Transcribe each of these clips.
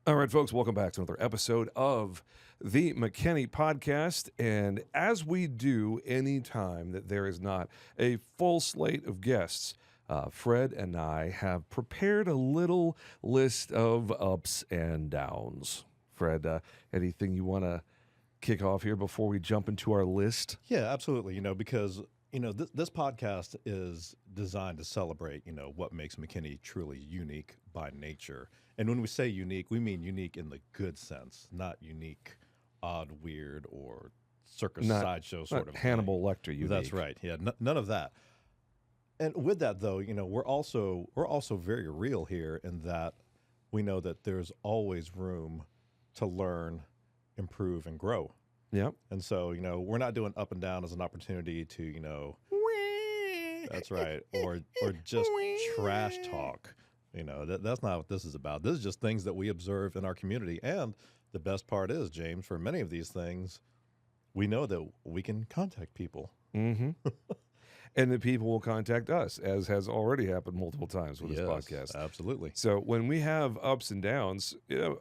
All right, folks, welcome back to another episode of the McKinney Podcast. And as we do any time that there is not a full slate of guests, Fred and I have prepared a little list of ups and downs. Fred, anything you want to kick off here before we jump into our list? Yeah, absolutely. Because this podcast is designed to celebrate, what makes McKinney truly unique by nature. And when we say unique, we mean unique in the good sense, not unique, odd, weird, or circus sideshow sort of Hannibal thing. Lecter unique. That's right. Yeah, none of that. And with that, though, we're also very real here in that we know that there's always room to learn, improve, and grow. Yep. And so, we're not doing up and down as an opportunity to, that's right, or just trash talk. That's not what this is about. This is just things that we observe in our community. And the best part is, James, for many of these things, we know that we can contact people. Mm-hmm. And the people will contact us, as has already happened multiple times with this Yes, podcast. absolutely. So when we have ups and downs,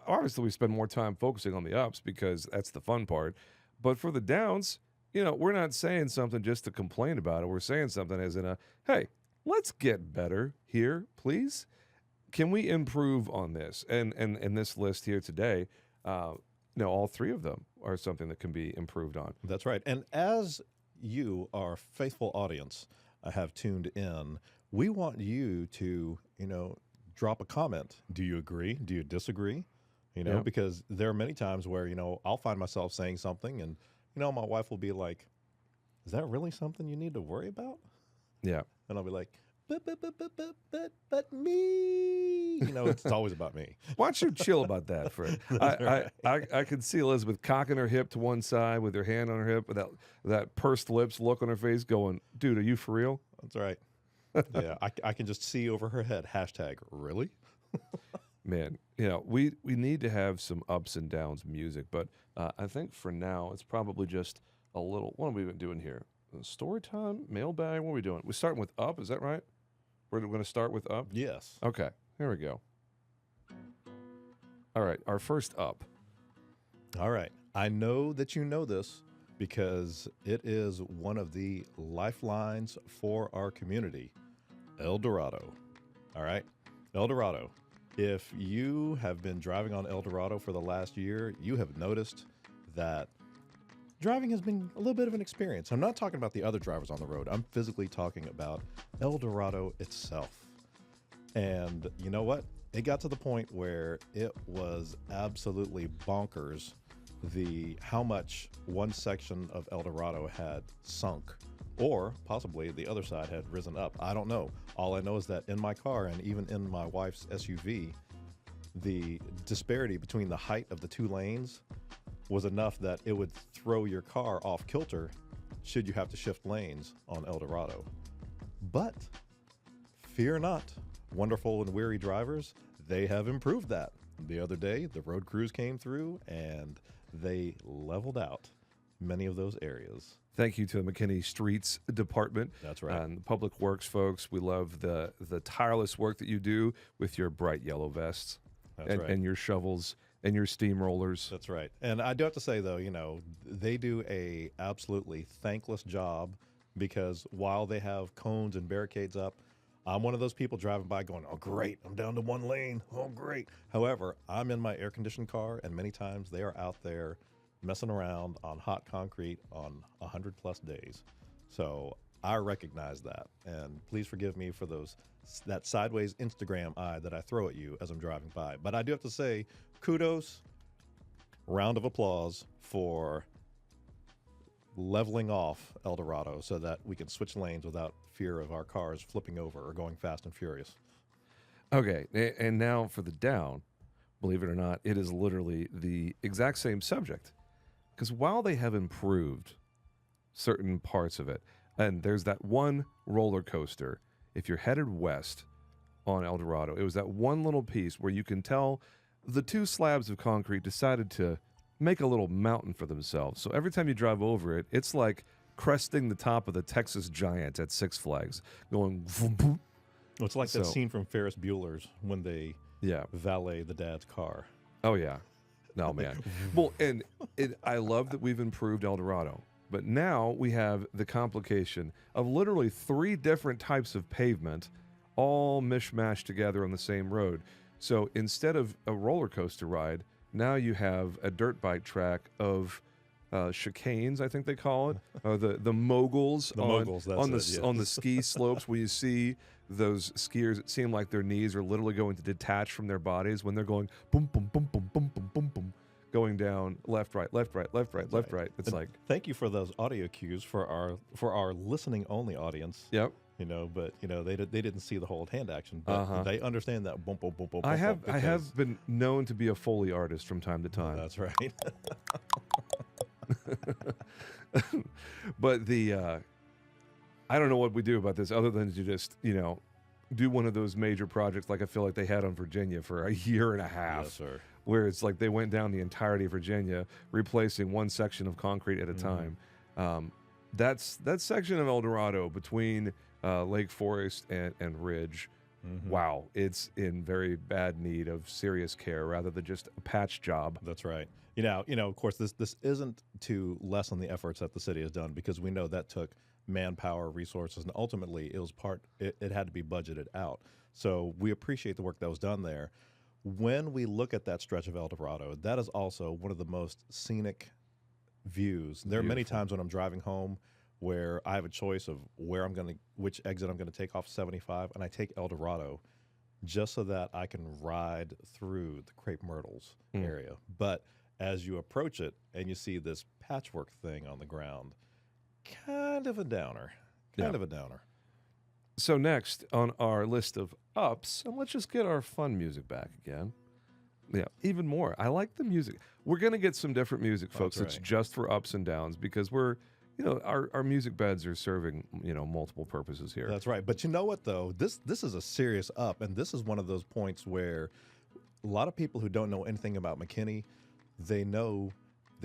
obviously we spend more time focusing on the ups because that's the fun part. But for the downs, we're not saying something just to complain about it. We're saying something as in hey, let's get better here, please. Can we improve on this? And this list here today, all three of them are something that can be improved on. That's right. And as you, our faithful audience, have tuned in, we want you to, drop a comment. Do you agree? Do you disagree? Because there are many times where, I'll find myself saying something and, my wife will be like, is that really something you need to worry about? Yeah. And I'll be like, but me. It's always about me. Why don't you chill about that, Fred? I can see Elizabeth cocking her hip to one side with her hand on her hip with that pursed lips look on her face going, dude, are you for real? That's right. Yeah, I can just see over her head, #really? Man, we need to have some ups and downs music, but I think for now it's probably just a little, what have we been doing here? Story time, mailbag, what are we doing? We're starting with up, is that right? We're going to start with up? Yes. Okay, here we go. All right, our first up. All right. I know that you know this because it is one of the lifelines for our community, El Dorado. All right, El Dorado. If you have been driving on El Dorado for the last year, you have noticed that driving has been a little bit of an experience. I'm not talking about the other drivers on the road. I'm physically talking about El Dorado itself. And you know what? It got to the point where it was absolutely bonkers how much one section of El Dorado had sunk, or possibly the other side had risen up. I don't know. All I know is that in my car and even in my wife's SUV, the disparity between the height of the two lanes was enough that it would throw your car off kilter should you have to shift lanes on El Dorado. But fear not, wonderful and weary drivers, they have improved that. The other day, the road crews came through and they leveled out many of those areas. Thank you to the McKinney Streets Department. That's right. And the Public Works folks. We love the tireless work that you do with your bright yellow vests. That's right. And your shovels and your steamrollers. That's right. And I do have to say, though, they do a absolutely thankless job because while they have cones and barricades up, I'm one of those people driving by going, oh, great, I'm down to one lane. Oh, great. However, I'm in my air-conditioned car, and many times they are out there messing around on hot concrete on 100-plus days. So I recognize that. And please forgive me for that sideways Instagram eye that I throw at you as I'm driving by. But I do have to say, kudos, round of applause for leveling off El Dorado so that we can switch lanes without fear of our cars flipping over or going fast and furious. Okay, and now for the down, believe it or not, it is literally the exact same subject. Because while they have improved certain parts of it, and there's that one roller coaster, if you're headed west on El Dorado, it was that one little piece where you can tell the two slabs of concrete decided to make a little mountain for themselves. So every time you drive over it, it's like cresting the top of the Texas Giant at Six Flags, going boom, boom. It's like that scene from Ferris Bueller's when they Yeah. valet the dad's car. Oh yeah, no man. Well, and I love that we've improved El Dorado, but now we have the complication of literally 3 different types of pavement, all mishmashed together on the same road. So instead of a roller coaster ride, now you have a dirt bike track of chicanes, I think they call it, the moguls, on the ski slopes, where you see those skiers. It seem like their knees are literally going to detach from their bodies when they're going boom, boom, boom, boom, boom, boom, boom, boom, going down left, right, left, right, left, right, left, right. It's like, thank you for those audio cues for our listening only audience. yep. But they didn't see the whole hand action, but they understand that. Boom, boom, boom, boom. I have been known to be a Foley artist from time to time. That's right. But I don't know what we do about this other than to just, do one of those major projects like I feel like they had on Virginia for a year and a half. Yes, sir. Where it's like they went down the entirety of Virginia, replacing one section of concrete at a time. That's that section of El Dorado between Lake Forest and Ridge. Wow, it's in very bad need of serious care rather than just a patch job. That's right. Of course, this isn't to lessen the efforts that the city has done, because we know that took manpower, resources, and ultimately it had to be budgeted out. So we appreciate the work that was done there. When we look at that stretch of El Dorado, that is also one of the most scenic views. There are many times when I'm driving home where I have a choice of which exit I'm going to take off 75, and I take El Dorado just so that I can ride through the Crepe Myrtles area. But as you approach it and you see this patchwork thing on the ground, kind of a downer. So next on our list of ups, and let's just get our fun music back again. Yeah, even more. I like the music. We're going to get some different music, folks. That's It's right. just for ups and downs, because we're, our music beds are serving, multiple purposes here. That's right. But you know what, though? This is a serious up, and this is one of those points where a lot of people who don't know anything about McKinney, they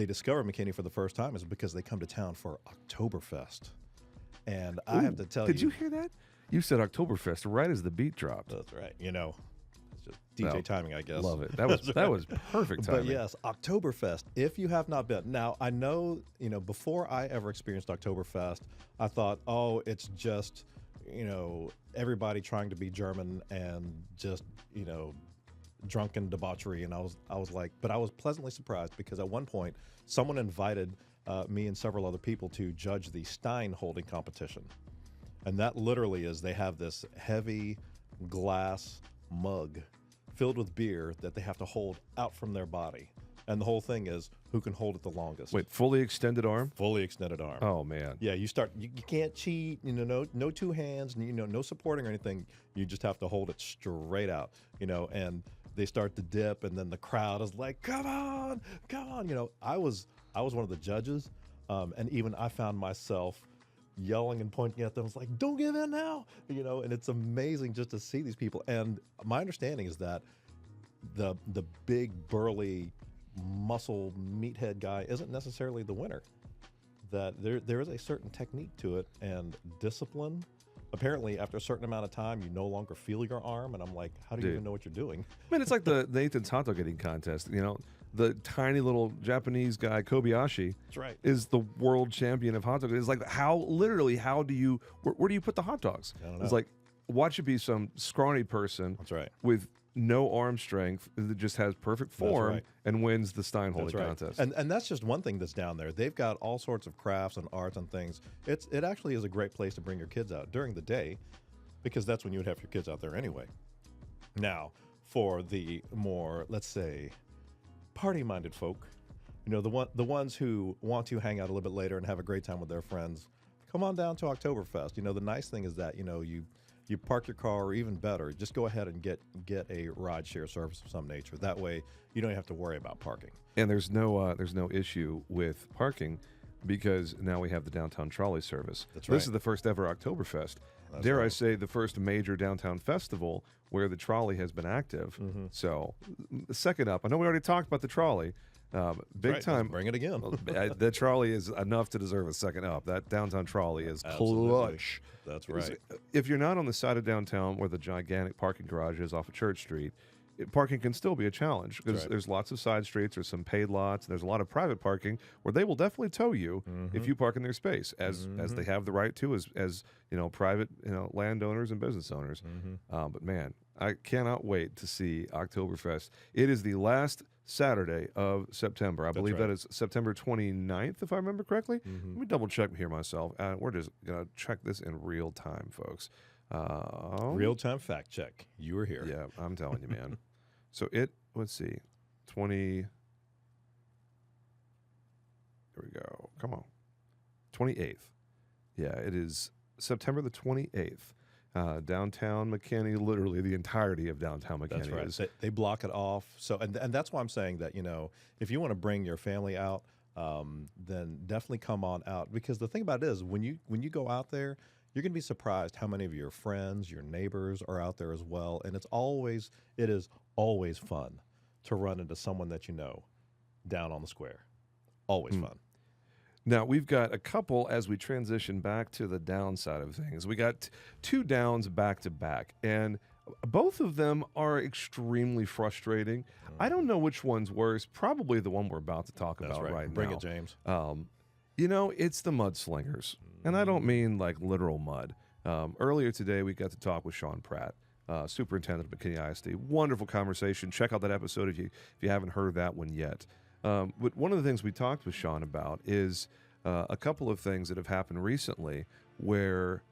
discover McKinney for the first time is because they come to town for Oktoberfest. And I have to tell you. Did you hear that? You said Oktoberfest right as the beat dropped. That's right. It's just DJ timing, I guess. Love it. That was perfect timing. But yes, Oktoberfest, if you have not been. Now, I know, before I ever experienced Oktoberfest, I thought, oh, it's just, everybody trying to be German and just, drunken debauchery. And I was like, but I was pleasantly surprised, because at one point, someone invited me and several other people to judge the Stein holding competition. And that literally is, they have this heavy glass mug filled with beer that they have to hold out from their body. And the whole thing is who can hold it the longest. Wait, fully extended arm? Fully extended arm. Oh, man. Yeah, you can't cheat, no two hands, no supporting or anything. You just have to hold it straight out, and they start to dip, and then the crowd is like, come on. I was one of the judges, and even I found myself yelling and pointing at them. I was like, don't give in now, and it's amazing just to see these people. And my understanding is that the big, burly, muscle meathead guy isn't necessarily the winner. That there is a certain technique to it and discipline. Apparently, after a certain amount of time, you no longer feel your arm, and I'm like, how do you even know what you're doing? Man, it's like the Nathan's hot dog eating contest. The tiny little Japanese guy Kobayashi That's right. is the world champion of hot dogs. It's like, where do you put the hot dogs? I don't It's know. like, watch it be some scrawny person That's right. with no arm strength that just has perfect form right. and wins the Stein That's holding right. contest. And that's just one thing that's down there. They've got all sorts of crafts and arts and things. It actually is a great place to bring your kids out during the day, because that's when you would have your kids out there anyway. Now, for the more, let's say, party-minded folk, the ones who want to hang out a little bit later and have a great time with their friends, come on down to Oktoberfest. The nice thing is that, you park your car, or even better, just go ahead and get a ride-share service of some nature. That way, you don't have to worry about parking. And there's no issue with parking, because now we have the downtown trolley service. That's right. This is the first ever Oktoberfest. That's Dare I right. say, the first major downtown festival where the trolley has been active. So, second up, I know we already talked about the trolley. Big Right, time. let's bring it again. The trolley is enough to deserve a second up. That downtown trolley is Absolutely. clutch. That's right. If you're not on the side of downtown where the gigantic parking garage is off of Church Street, parking can still be a challenge because right. there's lots of side streets, there's some paid lots, and there's a lot of private parking where they will definitely tow you if you park in their space, as they have the right to as private landowners and business owners. But man, I cannot wait to see Oktoberfest. It is the last Saturday of September. I believe that is September 29th, if I remember correctly. Let me double check here myself. We're just going to check this in real time, folks. Real-time fact check. You were here. Yeah, I'm telling you, man. So let's see, 20. Here we go. Come on. 28th. Yeah, it is September the 28th. Downtown McKinney, literally the entirety of downtown McKinney. That's right. They block it off. So, and that's why I'm saying that, if you want to bring your family out, then definitely come on out. Because the thing about it is, when you go out there, you're going to be surprised how many of your friends, your neighbors are out there as well. And it is always fun to run into someone that you know down on the square. Always fun. Now, we've got a couple as we transition back to the downside of things. We got two downs back to back, and both of them are extremely frustrating. I don't know which one's worse. Probably the one we're about to talk about right now. Bring it, James. It's the mudslingers, and I don't mean like literal mud. Earlier today, we got to talk with Sean Pratt, superintendent of McKinney ISD. Wonderful conversation. Check out that episode if you haven't heard that one yet. But one of the things we talked with Sean about is a couple of things that have happened recently where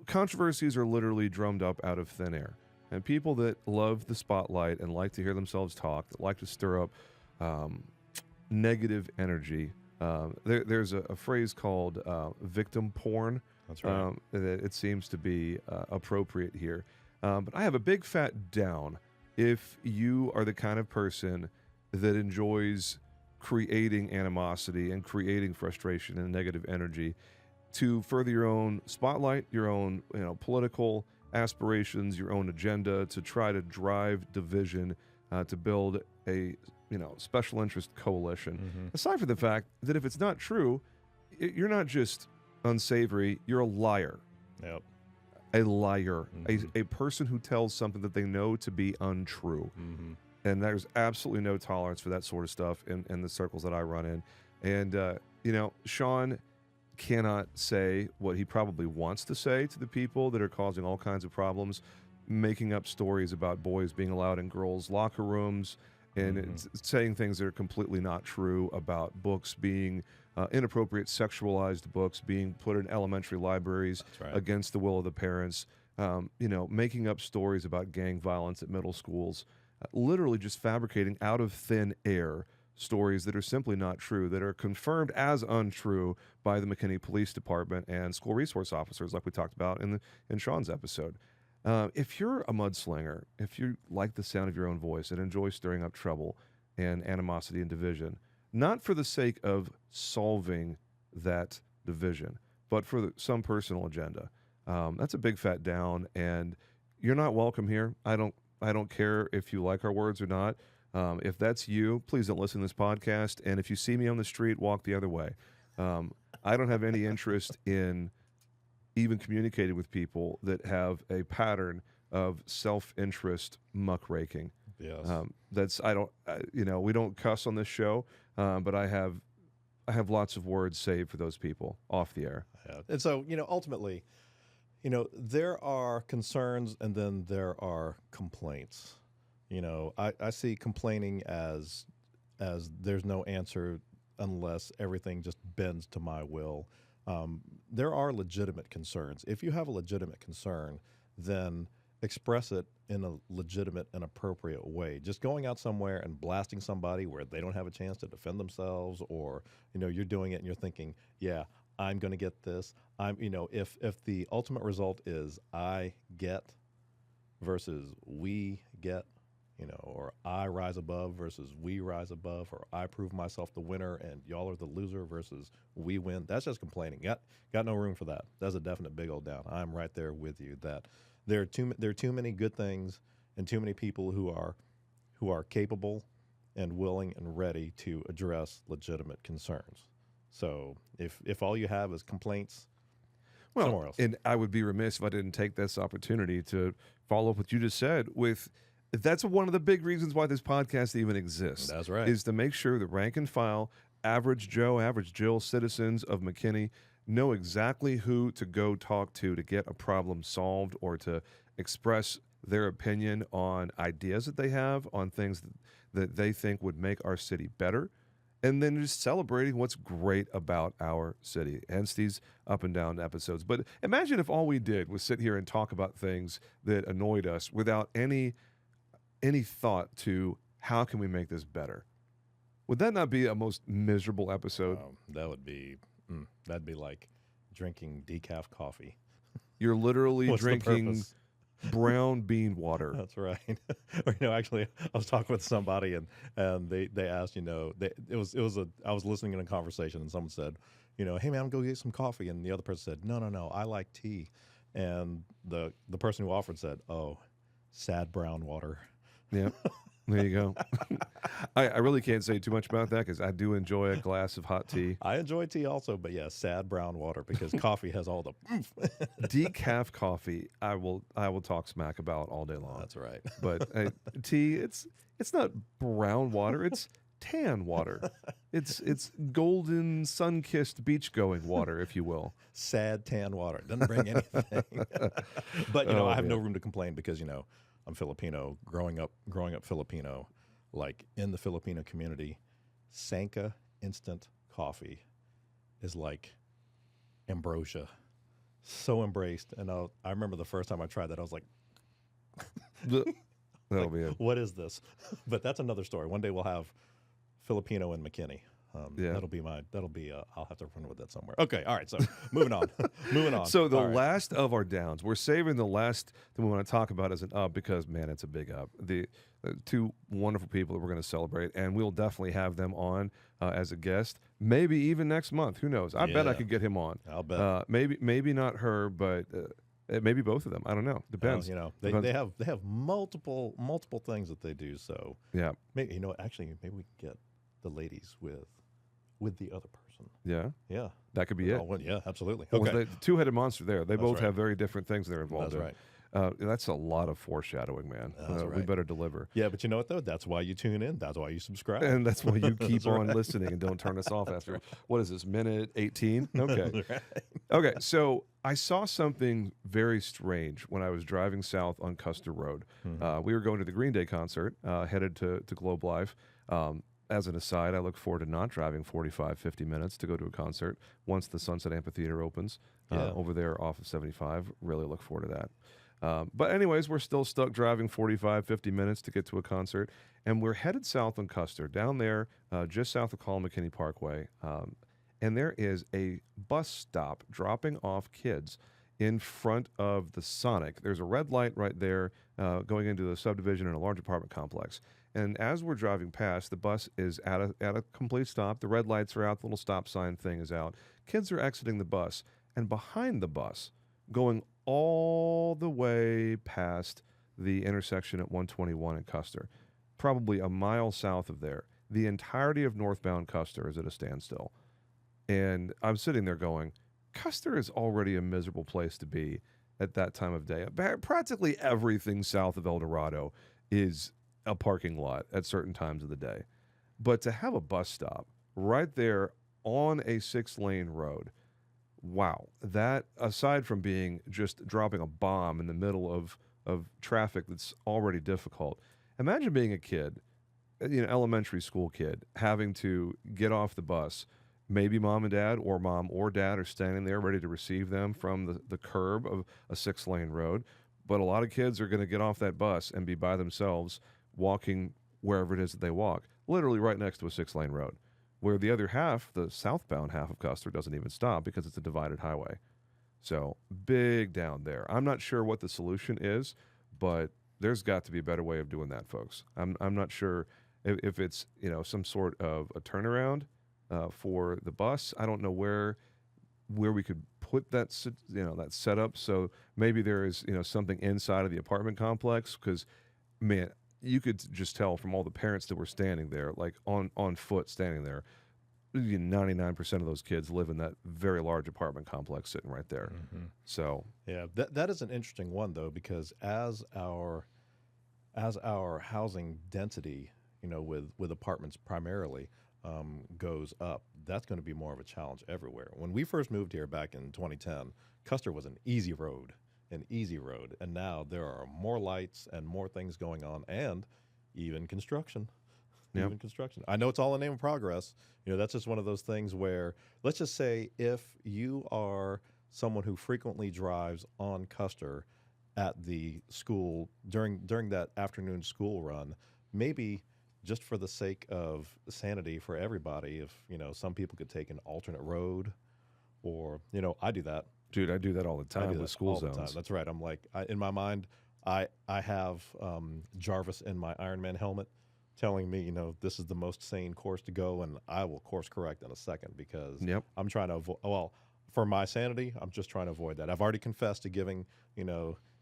controversies are literally drummed up out of thin air. And people that love the spotlight and like to hear themselves talk, that like to stir up negative energy. There's a phrase called victim porn. That's right. That it seems to be appropriate here. But I have a big fat down if you are the kind of person that enjoys creating animosity and creating frustration and negative energy to further your own spotlight, your own political aspirations, your own agenda, to try to drive division, to build a special interest coalition. Aside from the fact that if it's not true, you're not just unsavory, you're a liar. Yep. A liar, a person who tells something that they know to be untrue. And there's absolutely no tolerance for that sort of stuff in the circles that I run in. And, Sean cannot say what he probably wants to say to the people that are causing all kinds of problems, making up stories about boys being allowed in girls' locker rooms, and saying things that are completely not true about books being inappropriate, sexualized books being put in elementary libraries against the will of the parents, making up stories about gang violence at middle schools. Literally just fabricating out of thin air stories that are simply not true, that are confirmed as untrue by the McKinney Police Department and school resource officers, like we talked about in Sean's episode. If you're a mudslinger, if you like the sound of your own voice and enjoy stirring up trouble and animosity and division, not for the sake of solving that division, but for some personal agenda, that's a big fat down, and you're not welcome here. I don't care if you like our words or not. If that's you, please don't listen to this podcast. And if you see me on the street, walk the other way. I don't have any interest in even communicating with people that have a pattern of self-interest muckraking. Yes. We don't cuss on this show, but I have lots of words saved for those people off the air. Yeah. And so, ultimately, there are concerns and then there are complaints. I see complaining as there's no answer unless everything just bends to my will. There are legitimate concerns. If you have a legitimate concern, then express it in a legitimate and appropriate way. Just going out somewhere and blasting somebody where they don't have a chance to defend themselves, or you're doing it and you're thinking, yeah, I'm going to get this. If the ultimate result is I get versus we get, or I rise above versus we rise above, or I prove myself the winner and y'all are the loser versus we win, that's just complaining. Got no room for that. That's a definite big old down. I'm right there with you that there are too many good things and too many people who are capable and willing and ready to address legitimate concerns. So if all you have is complaints, somewhere else. And I would be remiss if I didn't take this opportunity to follow up what you just said with That's one of the big reasons why this podcast even exists. That's right. Is to make sure the rank and file, average Joe, average Jill citizens of McKinney know exactly who to go talk to get a problem solved or to express their opinion on ideas that they have, on things that they think would make our city better, and then just celebrating what's great about our city. Hence these up and down episodes. But imagine if all we did was sit here and talk about things that annoyed us without any thought to how can we make this better. Would that not be a most miserable episode? That would be, that'd be like drinking decaf coffee. You're literally What's the drinking purpose? brown bean water. That's right. Or, actually, I was talking with somebody and they asked, I was listening in a conversation and someone said, hey man, I'm going to go get some coffee. And the other person said, no, I like tea. And the person who offered said, oh, sad brown water. Yeah, there you go. I really can't say too much about that because I do enjoy a glass of hot tea. I enjoy tea also, but yeah, sad brown water because coffee has all the Decaf coffee, I will talk smack about all day long. That's right. But tea, it's not brown water, it's tan water. It's golden sun-kissed beach-going water, if you will. Sad tan water. It doesn't bring anything. But I have no room to complain because I'm Filipino, growing up Filipino, like in the Filipino community, Sanka instant coffee is like ambrosia, so embraced. And I remember the first time I tried that, I was like, that'll be it. What is this? But that's another story. One day we'll have Filipino in McKinney. That'll be I'll have to run with that somewhere. Okay. All right. So moving on. So the last of our downs, we're saving the last that we want to talk about as an up because, man, it's a big up. The two wonderful people that we're going to celebrate, and we'll definitely have them on as a guest, maybe even next month. Who knows? I bet I could get him on. I'll bet. Maybe not her, but maybe both of them. I don't know. Depends. They have multiple things that they do. So yeah. Maybe actually maybe we can get the ladies with the other person. Yeah. That could be it. Yeah, absolutely. Okay. Okay. The two-headed monster there. They both right. have very different things they're involved in. That's right. That's a lot of foreshadowing, man. That's We right. better deliver. Yeah, but you know what, though? That's why you tune in. That's why you subscribe. And that's why you keep That's on right. listening and don't turn us off after, what is this, minute 18? Okay. That's right. Okay, so I saw something very strange when I was driving south on Custer Road. We were going to the Green Day concert, headed to Globe Life. As an aside, I look forward to not driving 45, 50 minutes to go to a concert once the Sunset Amphitheater opens over there off of 75. Really look forward to that. But anyways, we're still stuck driving 45, 50 minutes to get to a concert. And we're headed south on Custer, down there just south of McKinney Parkway. And there is a bus stop dropping off kids in front of the Sonic. There's a red light right there going into the subdivision in a large apartment complex. And as we're driving past, the bus is at a complete stop. The red lights are out. The little stop sign thing is out. Kids are exiting the bus. And behind the bus, going all the way past the intersection at 121 in Custer, probably a mile south of there, the entirety of northbound Custer is at a standstill. And I'm sitting there going, Custer is already a miserable place to be at that time of day. Practically everything south of El Dorado is a parking lot at certain times of the day. But to have a bus stop right there on a 6-lane road, wow. That, aside from being just dropping a bomb in the middle of traffic that's already difficult, imagine being a kid, elementary school kid, having to get off the bus. Maybe mom and dad or dad are standing there ready to receive them from the curb of a 6-lane road. But a lot of kids are going to get off that bus and be by themselves walking wherever it is that they walk, literally right next to a 6-lane road, where the other half, the southbound half of Custer, doesn't even stop because it's a divided highway. So big down there. I'm not sure what the solution is, but there's got to be a better way of doing that, folks. I'm not sure if it's some sort of a turnaround for the bus. I don't know where we could put that that setup. So maybe there is something inside of the apartment complex, because man, you could just tell from all the parents that were standing there, like on foot standing there. 99% of those kids live in that very large apartment complex sitting right there. Mm-hmm. So yeah, that is an interesting one though, because as our as our housing density, with apartments primarily, goes up, that's going to be more of a challenge everywhere. When we first moved here back in 2010, Custer was an easy road, and now there are more lights and more things going on, and even construction. Yep. Even construction. I know it's all in the name of progress. That's just one of those things where, let's just say, if you are someone who frequently drives on Custer at the school during that afternoon school run, maybe just for the sake of sanity for everybody, if some people could take an alternate road, or I do that. Dude, I do that all the time with school zones. That's right. I'm like, in my mind, I have Jarvis in my Ironman helmet telling me, this is the most sane course to go, and I will course correct in a second, because I'm trying to avoid. Well, for my sanity, I'm just trying to avoid that. I've already confessed to giving,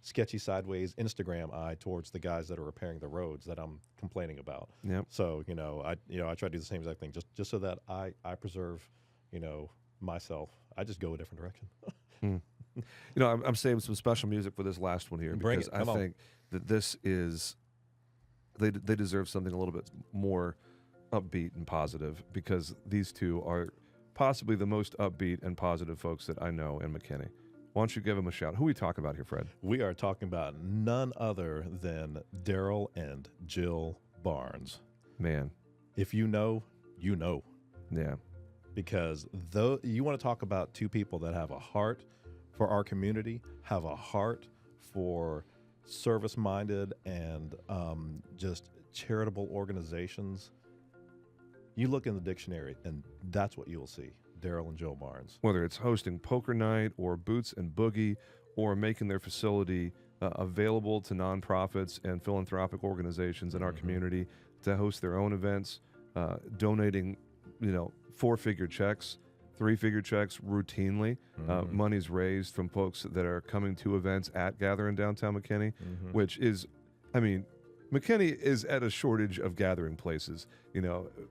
sketchy sideways Instagram eye towards the guys that are repairing the roads that I'm complaining about. Yep. So I try to do the same exact thing, just so that I preserve, myself. I just go a different direction. I'm saving some special music for this last one here, because I think that this is, they deserve something a little bit more upbeat and positive, because these two are possibly the most upbeat and positive folks that I know in McKinney. Why don't you give them a shout? Who are we talking about here, Fred? We are talking about none other than Daryl and Jill Barnes. Man. If you know, you know. Yeah. Because though you want to talk about two people that have a heart for our community, have a heart for service-minded and just charitable organizations, you look in the dictionary and that's what you'll see. Daryl and Jill Barnes. Whether it's hosting poker night or Boots and Boogie, or making their facility available to nonprofits and philanthropic organizations in our community to host their own events, donating, 4-figure checks, 3-figure checks routinely. Money's raised from folks that are coming to events at Gather in downtown McKinney, which is, McKinney is at a shortage of gathering places,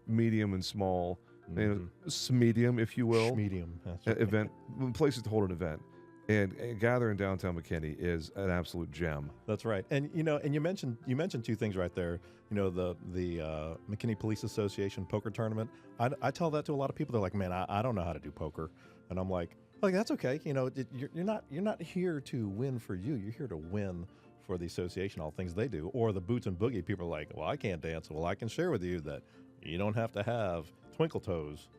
medium and small, medium, if you will. Medium. Event, places to hold an event. And Gather in downtown McKinney is an absolute gem. That's right. And you mentioned two things right there. The McKinney Police Association poker tournament. I tell that to a lot of people. They're like, man, I don't know how to do poker. And I'm like, that's okay. You're not here to win for you. You're here to win for the association, all things they do. Or the Boots and Boogie, people are like, well, I can't dance. Well, I can share with you that you don't have to have twinkle toes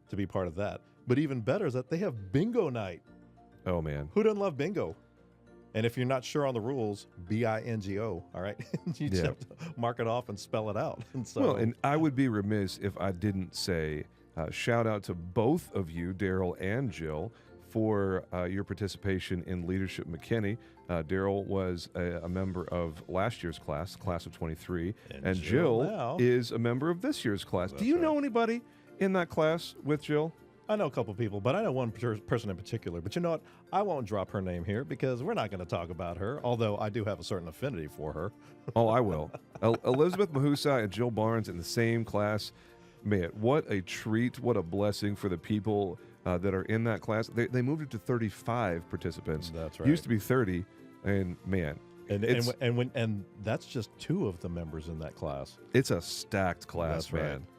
to be part of that. But even better is that they have bingo night. Oh, man. Who doesn't love bingo? And if you're not sure on the rules, bingo, all right? You just have to mark it off and spell it out. And so, and I would be remiss if I didn't say shout out to both of you, Daryl and Jill, for your participation in Leadership McKinney. Daryl was a member of last year's class of 23, and Jill is a member of this year's class. Do you know anybody in that class with Jill? I know a couple people, but I know one person in particular. But you know what? I won't drop her name here because we're not going to talk about her, although I do have a certain affinity for her. Oh, I will. Elizabeth Mahusay and Jill Barnes in the same class. Man, what a treat. What a blessing for the people that are in that class. They moved it to 35 participants. That's right. Used to be 30, and man. And that's just two of the members in that class. It's a stacked class, that's man. Right.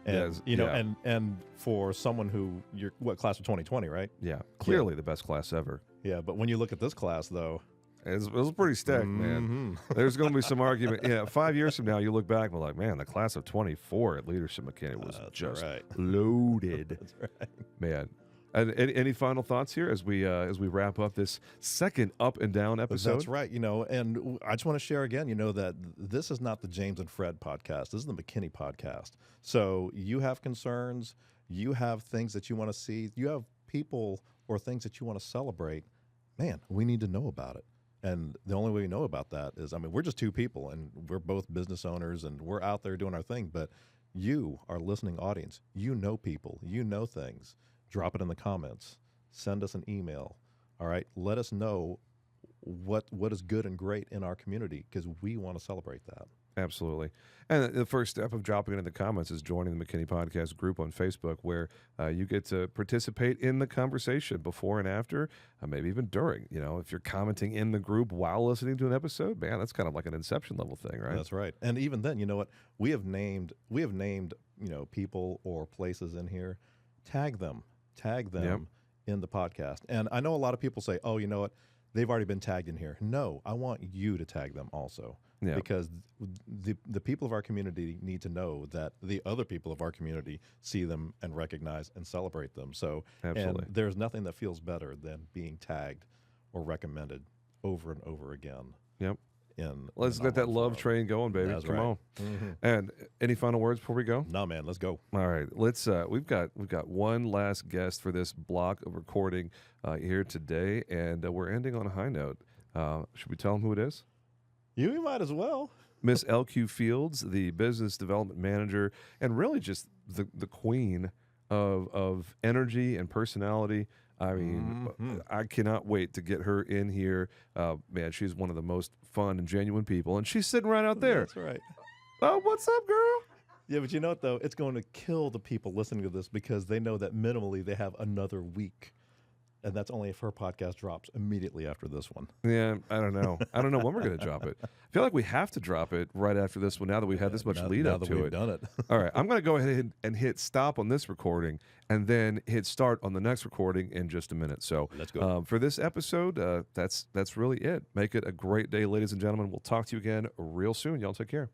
And and for someone who you're class of 2020, right? Yeah, clearly the best class ever. Yeah, but when you look at this class, though, it was pretty stacked, man. There's going to be some argument. Yeah, 5 years from now, you look back and be like, man, the class of 24 at Leadership McKinney was just loaded. That's right, man. And any final thoughts here as we wrap up this second Up and Down episode? That's right. And I just want to share again, that this is not the James and Fred podcast. This is the McKinney podcast. So you have concerns, you have things that you want to see, you have people or things that you want to celebrate. Man, we need to know about it. And the only way we know about that is, we're just two people and we're both business owners and we're out there doing our thing. But you, our listening audience, you know people, you know things. Drop it in the comments. Send us an email. All right. Let us know what is good and great in our community because we want to celebrate that. Absolutely. And the first step of dropping it in the comments is joining the McKinney Podcast group on Facebook, where you get to participate in the conversation before and after, maybe even during. You know, if you're commenting in the group while listening to an episode, man, that's kind of like an Inception level thing, right? That's right. And even then, you know what? We have named, people or places in here. Tag them in the podcast. And I know a lot of people say, oh, you know what? They've already been tagged in here. No, I want you to tag them also. Yeah. Because the people of our community need to know that the other people of our community see them and recognize and celebrate them. So Absolutely. And there's nothing that feels better than being tagged or recommended over and over again. Yep. Let's in get that online love forum. train going, baby. That's Come right. on. Mm-hmm. And any final words before we go? No, man, let's go. All right, let's. We've got one last guest for this block of recording here today, and we're ending on a high note. Should we tell them who it is? You might as well. Miss LQ Fields, the business development manager, and really just the queen of energy and personality. I mean, I cannot wait to get her in here. Man, she's one of the most fun and genuine people, and she's sitting right out there. That's right. Oh, what's up, girl? Yeah, but you know what, though? It's going to kill the people listening to this because they know that minimally they have another week. And that's only if her podcast drops immediately after this one. Yeah, I don't know. I don't know when we're going to drop it. I feel like we have to drop it right after this one now that we've had this much lead up to it. Now that we've done it. All right, I'm going to go ahead and hit stop on this recording and then hit start on the next recording in just a minute. So Let's go. For this episode, that's really it. Make it a great day, ladies and gentlemen. We'll talk to you again real soon. Y'all take care.